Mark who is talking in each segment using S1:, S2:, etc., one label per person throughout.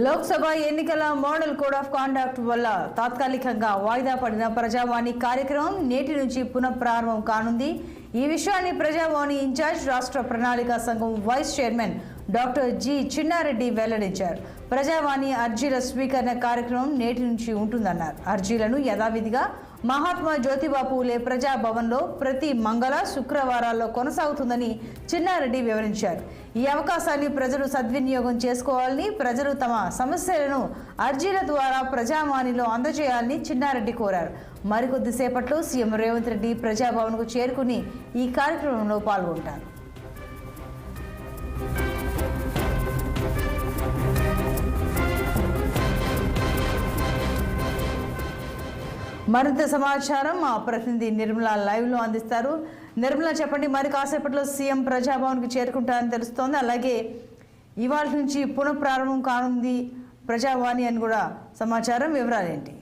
S1: లోక్సభ ఎన్నికల model code of conduct వల్ల తాత్కాలికంగా వాయిదా పడిన ప్రజావాణి కార్యక్రమం నేటి నుంచి పునఃప్రారంభం కానుంది. ఈ విషయాన్ని ప్రజావాణి ఇన్ఛార్జ్ రాష్ట్ర ప్రణాళిక సంఘం vice chairman doctor G Chinnareddy వెల్లడించారు. ప్రజావాణి అర్జీల స్వీకరణ కార్యక్రమం నేటి నుంచి ఉంటుందన్నారు. అర్జీలను యథావిధిగా మహాత్మా జ్యోతిబా పూలే ప్రజాభవన్లో ప్రతి మంగళ శుక్రవారాల్లో కొనసాగుతుందని చిన్నారెడ్డి వివరించారు. ఈ అవకాశాన్ని ప్రజలు సద్వినియోగం చేసుకోవాలని, ప్రజలు తమ సమస్యలను అర్జీల ద్వారా ప్రజావాణిలో అందజేయాలని చిన్నారెడ్డి కోరారు. మరికొద్దిసేపట్లో సీఎం రేవంత్ రెడ్డి ప్రజాభవన్కు చేరుకుని ఈ కార్యక్రమంలో పాల్గొంటారు. మరింత సమాచారం మా ప్రతినిధి నిర్మల లైవ్లో అందిస్తారు. నిర్మల, చెప్పండి, మరి కాసేపట్లో సీఎం ప్రజాభవన్కి చేరుకుంటారని తెలుస్తోంది. అలాగే ఇవాళ నుంచి పునఃప్రారంభం కానుంది ప్రజావాణి అని కూడా సమాచారం. వివరాలు ఏంటి?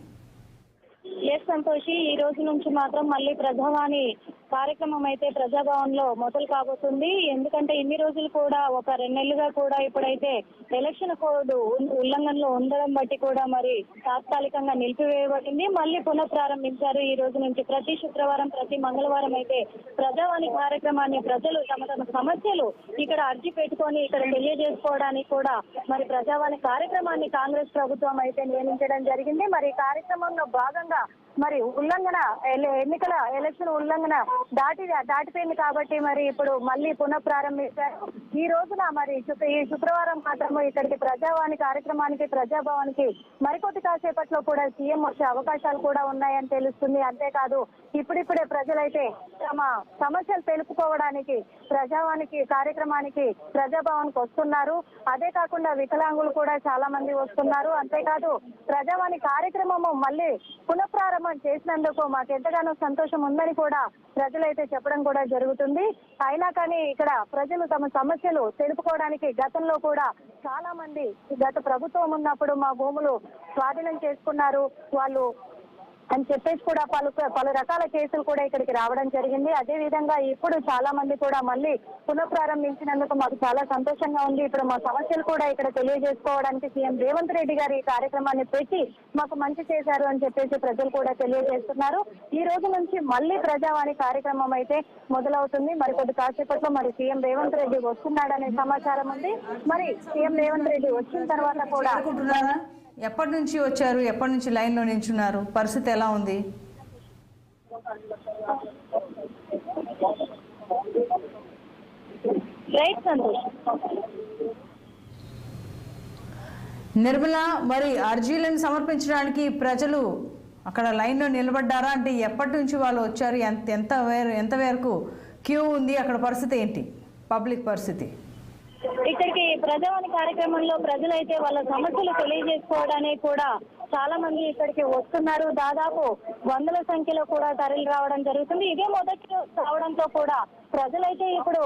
S2: సంతోషి, ఈ రోజు నుంచి మాత్రం మళ్ళీ ప్రజావాణి కార్యక్రమం అయితే ప్రజాభవన్ లో మొదలు కాబోతుంది. ఎందుకంటే ఇన్ని రోజులు కూడా ఒక 2 నెలలుగా కూడా ఇప్పుడైతే ఎలక్షన్ కోడ్ ఉల్లంఘనలో ఉండడం బట్టి కూడా మరి తాత్కాలికంగా నిలిపివేయబడింది. మళ్ళీ పునఃప్రారంభించారు. ఈ రోజు నుంచి ప్రతి శుక్రవారం, ప్రతి మంగళవారం అయితే ప్రజావాణి కార్యక్రమాన్ని ప్రజలు తమ తమ సమస్యలు ఇక్కడ అర్జీ పెట్టుకొని ఇక్కడ తెలియజేసుకోవడానికి కూడా మరి ప్రజావాణి కార్యక్రమాన్ని కాంగ్రెస్ ప్రభుత్వం అయితే నియమించడం జరిగింది. మరి ఈ కార్యక్రమంలో భాగంగా మరి ఉల్లంఘన ఎన్నికల ఎలక్షన్ ఉల్లంఘన దాటిపోయింది కాబట్టి మరి ఇప్పుడు మళ్ళీ పునఃప్రారంభించారు. ఈ రోజున మరి ఈ శుక్రవారం మాత్రము ఇక్కడికి ప్రజావాణి కార్యక్రమానికి ప్రజాభవన్ కి మరికొద్ది కాసేపట్లో కూడా సీఎం వచ్చే అవకాశాలు కూడా ఉన్నాయని తెలుస్తుంది. అంతేకాదు ఇప్పుడిప్పుడే ప్రజలైతే తమ సమస్యలు తెలుపుకోవడానికి ప్రజావానికి కార్యక్రమానికి ప్రజాభవన్ కు వస్తున్నారు. అదే కాకుండా వికలాంగులు కూడా చాలా మంది వస్తున్నారు. అంతేకాదు ప్రజావాణి కార్యక్రమము మళ్ళీ పునఃప్రారంభం చేసినందుకు మాకు ఎంతగానో సంతోషం ఉందని కూడా ప్రజలైతే చెప్పడం కూడా జరుగుతుంది. అయినా కానీ ఇక్కడ ప్రజలు తమ సమస్యలు తెలుపుకోవడానికి గతంలో కూడా చాలా మంది గత ప్రభుత్వం ఉన్నప్పుడు మా భూములు స్వాధీనం చేసుకున్నారు వాళ్ళు అని చెప్పేసి కూడా పలు రకాల కేసులు కూడా ఇక్కడికి రావడం జరిగింది. అదే విధంగా ఇప్పుడు చాలా మంది కూడా మళ్ళీ పునఃప్రారంభించినందుకు మాకు చాలా సంతోషంగా ఉంది. ఇప్పుడు మా సమస్యలు కూడా ఇక్కడ తెలియజేసుకోవడానికి సీఎం రేవంత్ రెడ్డి గారు ఈ కార్యక్రమాన్ని పెట్టి మాకు మంచి చేశారు అని చెప్పేసి ప్రజలు కూడా తెలియజేస్తున్నారు. ఈ రోజు నుంచి మళ్ళీ ప్రజావాణి కార్యక్రమం అయితే మొదలవుతుంది. మరికొద్ది కాసేపట్లో మరి సీఎం రేవంత్ రెడ్డి వస్తున్నాడనే సమాచారం ఉంది. మరి సీఎం రేవంత్ రెడ్డి వచ్చిన తర్వాత కూడా
S1: ఎప్పటి నుంచి వచ్చారు, ఎప్పటి నుంచి లైన్ లో నిల్చున్నారు, పరిస్థితి ఎలా ఉంది? నిర్మల, మరి అర్జీలను సమర్పించడానికి ప్రజలు అక్కడ లైన్లో నిలబడ్డారా? అంటే ఎప్పటి నుంచి వాళ్ళు వచ్చారు, ఎంత వరకు క్యూ ఉంది, అక్కడ పరిస్థితి ఏంటి, పబ్లిక్ పరిస్థితి?
S2: ఇక్కడికి ప్రజావాణి కార్యక్రమంలో ప్రజలైతే వాళ్ళ సమస్యలు తెలియజేసుకోవడానికి కూడా చాలా మంది ఇక్కడికి వస్తున్నారు. దాదాపు వందల సంఖ్యలో కూడా తరలి రావడం జరుగుతుంది. ఇదే మొదటి రావడంతో కూడా ప్రజలైతే ఇప్పుడు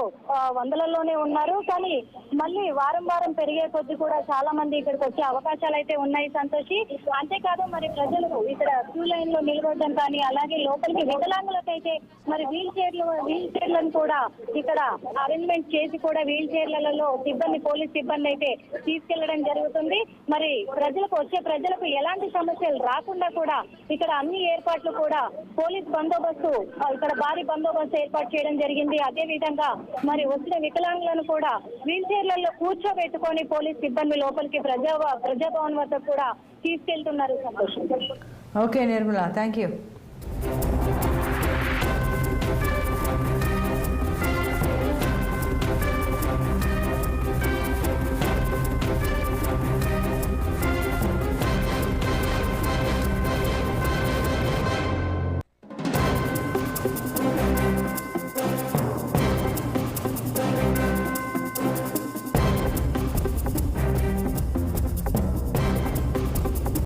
S2: వందలలోనే ఉన్నారు. కానీ మళ్ళీ వారం వారం పెరిగే కొద్ది కూడా చాలా మంది ఇక్కడికి వచ్చే అవకాశాలు అయితే ఉన్నాయి సంతోషి. అంతేకాదు మరి ప్రజలు ఇక్కడ క్యూ లైన్ లో నిలబడడం కానీ అలాగే లోపలికి వికలాంగులకైతే మరి వీల్ చైర్లను కూడా ఇక్కడ అరేంజ్మెంట్ చేసి కూడా వీల్ చైర్లలో పోలీస్ సిబ్బంది అయితే తీసుకెళ్లడం జరుగుతుంది. మరి ప్రజలకు ఎలాంటి సమస్యలు రాకుండా కూడా ఇక్కడ అన్ని ఏర్పాట్లు కూడా పోలీస్ బందోబస్తు ఇక్కడ భారీ బందోబస్తు ఏర్పాటు చేయడం జరిగింది. అదే విధంగా మరి వచ్చిన వికలాంగులను కూడా వీల్ చైర్లలో కూర్చోబెట్టుకొని పోలీస్ సిబ్బంది లోపలికి ప్రజాభవన్ వద్ద కూడా తీసుకెళ్తున్నారు.
S1: Okay Nirmala, thank you.